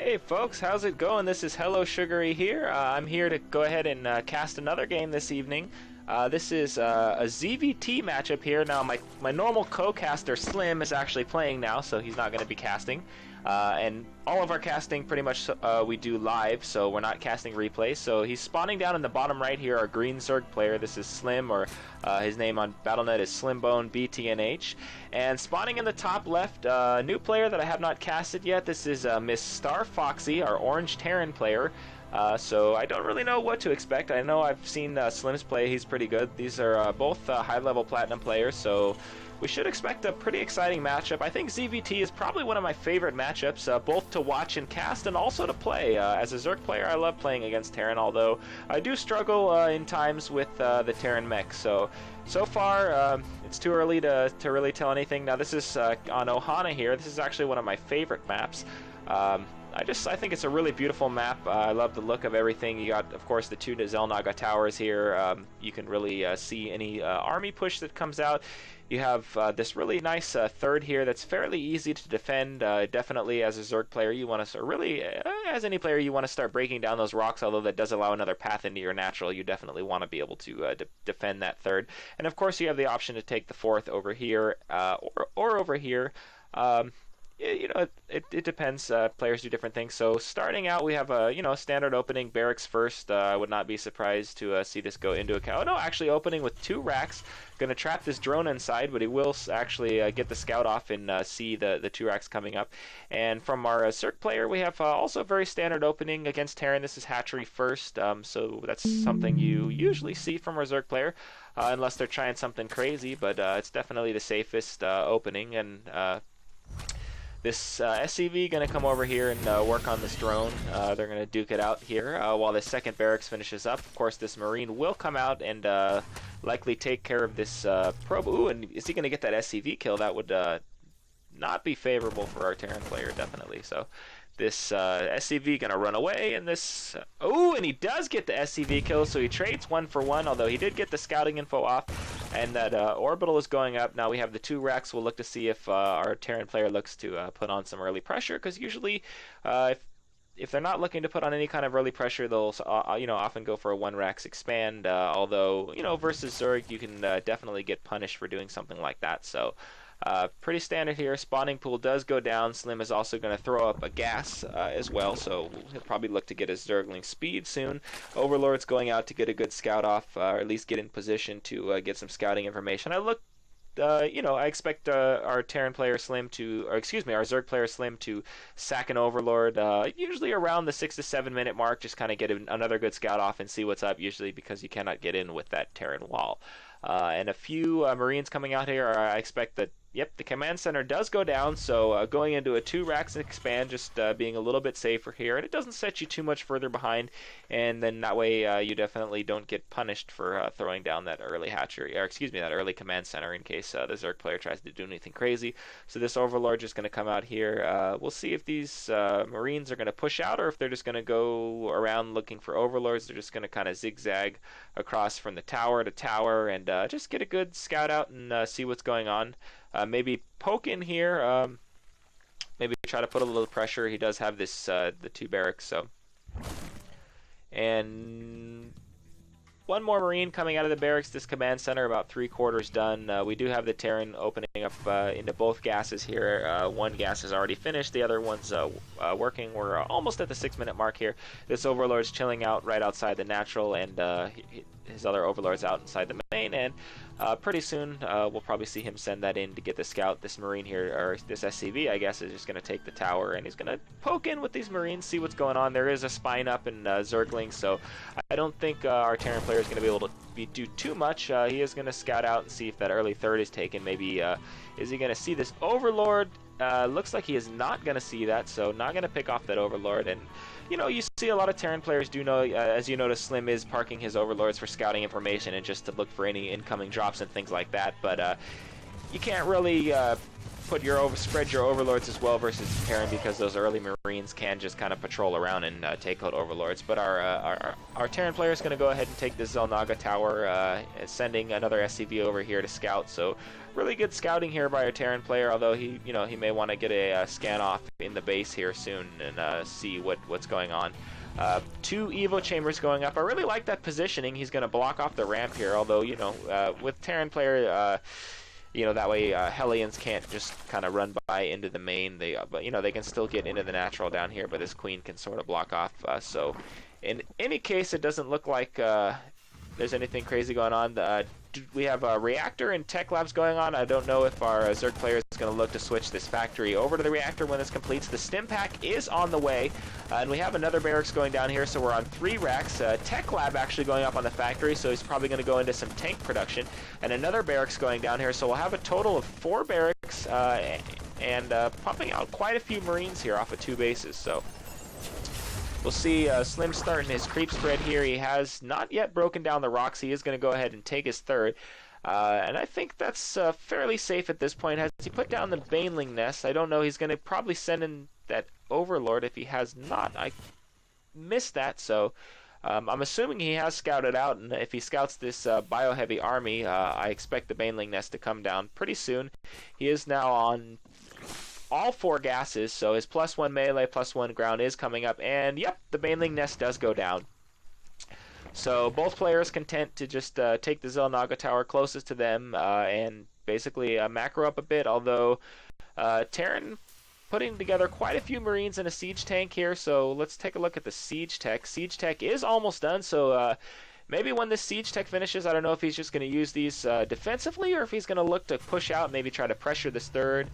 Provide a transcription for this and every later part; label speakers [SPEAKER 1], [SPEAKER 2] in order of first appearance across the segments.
[SPEAKER 1] Hey folks, how's it going? This is hellosugaree here. I'm here to go ahead and cast another game this evening. This is a ZvT matchup here. Now my normal co-caster Slim is actually playing now, so he's not going to be casting. And all of our casting pretty much we do live, so we're not casting replays. So he's spawning down in the bottom right here, our green Zerg player. This is Slim, or his name on Battle.net is SlimBoneBTNH. And spawning in the top left, a new player that I have not casted yet. This is MsStarFoxxie, our orange Terran player. So I don't really know what to expect. I know I've seen Slim's play. He's pretty good. These are both high-level platinum players, so we should expect a pretty exciting matchup. I think ZvT is probably one of my favorite matchups, both to watch and cast and also to play. As a Zerg player, I love playing against Terran, although I do struggle in times with the Terran mech. So far, it's too early to really tell anything. Now, this is on Ohana here. This is actually one of my favorite maps. I think it's a really beautiful map. I love the look of everything. You got, of course, the two Zelnaga towers here. You can really see any army push that comes out. You have this really nice third here that's fairly easy to defend. Definitely, as a Zerg player, you want to really, as any player, you want to start breaking down those rocks. Although that does allow another path into your natural, you definitely want to be able to defend that third. And of course, you have the option to take the fourth over here or over here. You know, it depends. Players do different things. So starting out, we have a standard opening, barracks first. I would not be surprised to see this go into a. Oh no, actually opening with 2 racks. Going to trap this drone inside, but he will actually get the scout off and see the 2 racks coming up. And from our Zerg player, we have also a very standard opening against Terran. This is hatchery first, so that's something you usually see from our Zerg player, unless they're trying something crazy. But it's definitely the safest opening. And this SCV going to come over here and work on this drone. They're going to duke it out here while the second barracks finishes up. Of course, this Marine will come out and likely take care of this probe. Ooh, and is he going to get that SCV kill? That would not be favorable for our Terran player, definitely. So this SCV going to run away, and this... oh, and he does get the SCV kill, so he trades 1 for 1, although he did get the scouting info off. And that orbital is going up. Now we have the 2 racks. We'll look to see if our Terran player looks to put on some early pressure, because usually if they're not looking to put on any kind of early pressure, they'll often go for a 1 racks expand. Although versus Zerg, you can definitely get punished for doing something like that. So pretty standard here. Spawning pool does go down. Slim is also going to throw up a gas as well, so he'll probably look to get his Zergling speed soon. Overlord's going out to get a good scout off, or at least get in position to get some scouting information. I expect our Terran player Slim to, or excuse me, our Zerg player Slim to sack an Overlord, usually around the 6 to 7 minute mark, just kind of get another good scout off and see what's up, usually because you cannot get in with that Terran wall. And a few Marines coming out here. I expect that, yep, the command center does go down, so going into a 2 racks expand, just being a little bit safer here, and it doesn't set you too much further behind, and then that way you definitely don't get punished for throwing down that early hatchery, or excuse me, that early command center in case the Zerg player tries to do anything crazy. So this Overlord just going to come out here. We'll see if these Marines are going to push out, or if they're just going to go around looking for Overlords. They're just going to kind of zigzag across from the tower to tower, and just get a good scout out and see what's going on. Maybe poke in here. Maybe try to put a little pressure. He does have this the 2 barracks, so. And 1 more Marine coming out of the barracks. This command center about 3/4 done. We do have the Terran opening up into both gases here. 1 gas is already finished. The other one's working. We're almost at the 6 minute mark here. This Overlord's chilling out right outside the natural, and his other Overlord's out inside the main, and pretty soon we'll probably see him send that in to get the scout. This Marine here, or this SCV, I guess, is just going to take the tower, and he's going to poke in with these Marines, see what's going on. There is a spine up in Zergling, so I don't think our Terran player is going to be able to do too much. He is going to scout out and see if that early third is taken. Maybe is he going to see this Overlord? Looks like he is not going to see that, so not going to pick off that Overlord. And you see a lot of Terran players do know, as you notice, Slim is parking his Overlords for scouting information and just to look for any incoming drops and things like that. But you can't really spread your overlords as well versus Terran, because those early Marines can just kind of patrol around and take out overlords. But our Terran player is going to go ahead and take the Xel'Naga tower, sending another SCV over here to scout. So really good scouting here by our Terran player, although he may want to get a scan off in the base here soon and see what's going on. 2 Evo chambers going up. I really like that positioning. He's going to block off the ramp here, although, with Terran player, that way Hellions can't just kind of run by into the main. But they can still get into the natural down here, but this queen can sort of block off. So in any case, it doesn't look like there's anything crazy going on. We have a reactor and tech labs going on. I don't know if our Zerg player is going to look to switch this factory over to the reactor when this completes. The stim pack is on the way, and we have another barracks going down here, so we're on 3 racks. Tech lab actually going up on the factory, so he's probably going to go into some tank production, and another barracks going down here, so we'll have a total of 4 barracks and pumping out quite a few Marines here off of 2 bases. So we'll see Slim starting his creep spread here. He has not yet broken down the rocks. He is going to go ahead and take his 3rd. And I think that's fairly safe at this point. Has he put down the Baneling nest? I don't know. He's going to probably send in that Overlord. If he has not, I missed that. So I'm assuming he has scouted out. And if he scouts this bio-heavy army, I expect the Baneling nest to come down pretty soon. He is now on all 4 gases, so his +1 melee, +1 ground is coming up, and yep, the Baneling nest does go down. So both players content to just take the Xel'Naga tower closest to them and basically macro up a bit, although Terran putting together quite a few Marines and a siege tank here, so let's take a look at the siege tech. Siege tech is almost done, so maybe when this siege tech finishes, I don't know if he's just going to use these defensively or if he's going to look to push out, maybe try to pressure this 3rd.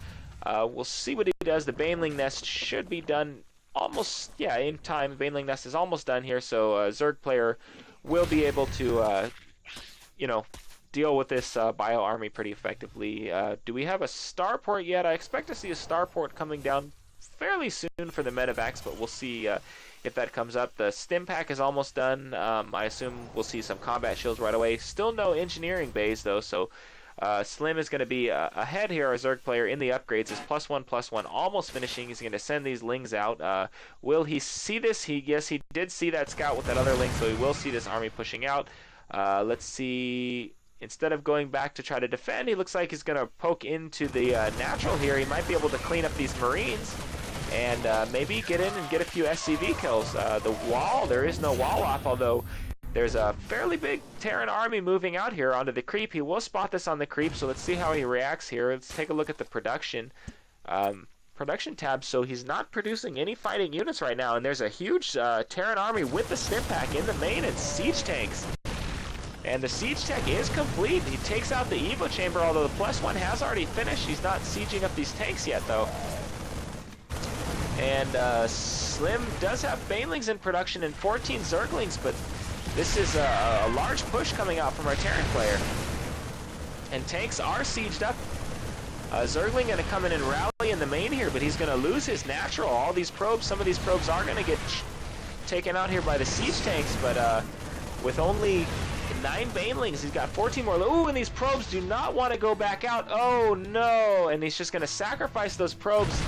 [SPEAKER 1] We'll see what he does. The Baneling nest should be done almost, in time. Baneling nest is almost done here, so Zerg player will be able to, deal with this bio army pretty effectively. Do we have a starport yet? I expect to see a starport coming down fairly soon for the medevacs, but we'll see if that comes up. The stim pack is almost done. I assume we'll see some combat shields right away. Still no engineering bays, though, so Slim is going to be ahead here, our Zerg player, in the upgrades. His +1/+1 almost finishing. He's going to send these lings out. Will he see this? Yes, he did see that scout with that other ling, so he will see this army pushing out. Let's see. Instead of going back to try to defend, he looks like he's going to poke into the natural here. He might be able to clean up these Marines and maybe get in and get a few SCV kills. The wall, there is no wall off, although there's a fairly big Terran army moving out here onto the creep. He will spot this on the creep, so let's see how he reacts here. Let's take a look at the production. Production tab, so he's not producing any fighting units right now, and there's a huge Terran army with the stim pack in the main and siege tanks. And the siege tech is complete. He takes out the Evo chamber, although the +1 has already finished. He's not sieging up these tanks yet, though. And Slim does have Banelings in production and 14 Zerglings, but this is a large push coming out from our Terran player. And tanks are sieged up. Zergling going to come in and rally in the main here, but he's going to lose his natural. All these probes, some of these probes are going to get taken out here by the siege tanks, but with only 9 Banelings, he's got 14 more. Ooh, and these probes do not want to go back out. Oh, no. And he's just going to sacrifice those probes.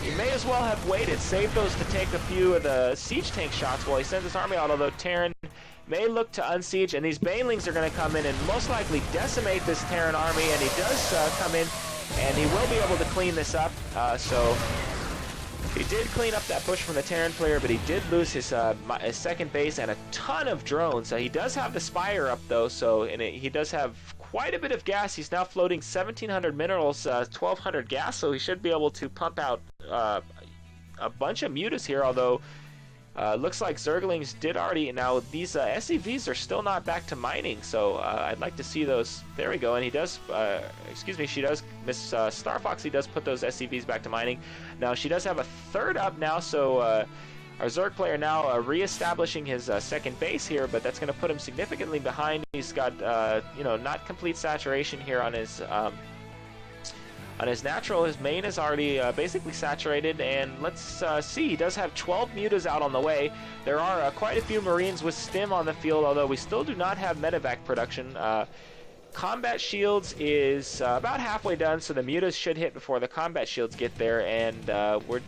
[SPEAKER 1] He may as well have waited, save those to take a few of the siege tank shots while he sends his army out, although Terran may look to unsiege, and these Banelings are going to come in and most likely decimate this Terran army, and he does come in, and he will be able to clean this up. So he did clean up that push from the Terran player, but he did lose his second base and a ton of drones. He does have the Spire up, though, so he does have quite a bit of gas. He's now floating 1,700 minerals, 1,200 gas, so he should be able to pump out a bunch of mutas here, although looks like Zerglings did already. Now, these SCVs are still not back to mining, so I'd like to see those. There we go, and he does, excuse me, she does, MsStarFoxxie does put those SCVs back to mining. Now, she does have a third up now, so our Zerg player now re-establishing his second base here, but that's going to put him significantly behind. He's got, not complete saturation here on his natural. His main is already basically saturated, and let's see. He does have 12 mutas out on the way. There are quite a few Marines with stim on the field, although we still do not have medevac production. combat shields is about halfway done, so the mutas should hit before the combat shields get there, and we're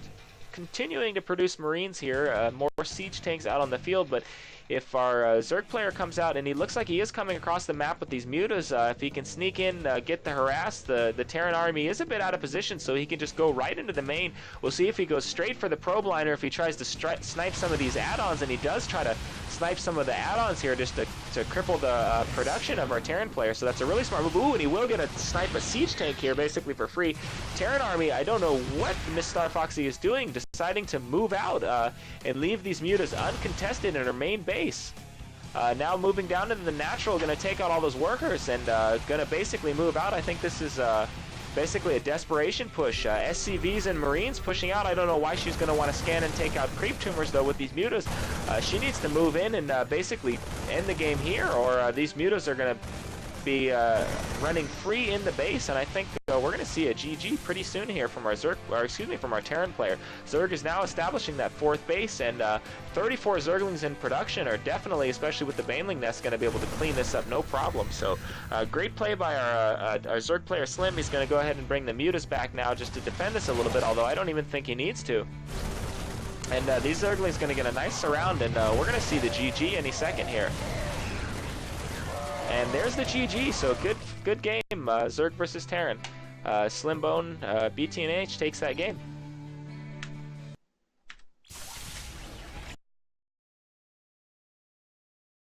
[SPEAKER 1] continuing to produce Marines here, more siege tanks out on the field, but if our Zerg player comes out, and he looks like he is coming across the map with these mutas, if he can sneak in, get the harass, the Terran army is a bit out of position, so he can just go right into the main. We'll see if he goes straight for the probe liner, if he tries to snipe some of these add-ons, and he does try to snipe some of the add-ons here just to cripple the production of our Terran player, so that's a really smart move. Ooh, and he will get a snipe a siege tank here basically for free. Terran army, I don't know what MsStarFoxxie is doing, deciding to move out and leave these mutas uncontested in our main base. Now moving down into the natural, going to take out all those workers and going to basically move out. I think this is basically a desperation push. SCVs and Marines pushing out. I don't know why she's going to want to scan and take out creep tumors though with these mutas. She needs to move in and basically end the game here, or these mutas are going to be running free in the base, and I think we're going to see a GG pretty soon here from our Zerg, or excuse me, from our Terran player. Zerg is now establishing that 4th base, and 34 Zerglings in production are definitely, especially with the Baneling Nest, going to be able to clean this up no problem. So great play by our Zerg player Slim. He's going to go ahead and bring the mutas back now just to defend this a little bit, although I don't even think he needs to. And these Zerglings going to get a nice surround, and we're going to see the GG any second here. And there's the GG, so good game, Zerg versus Terran. SlimBoneBTNH takes that game.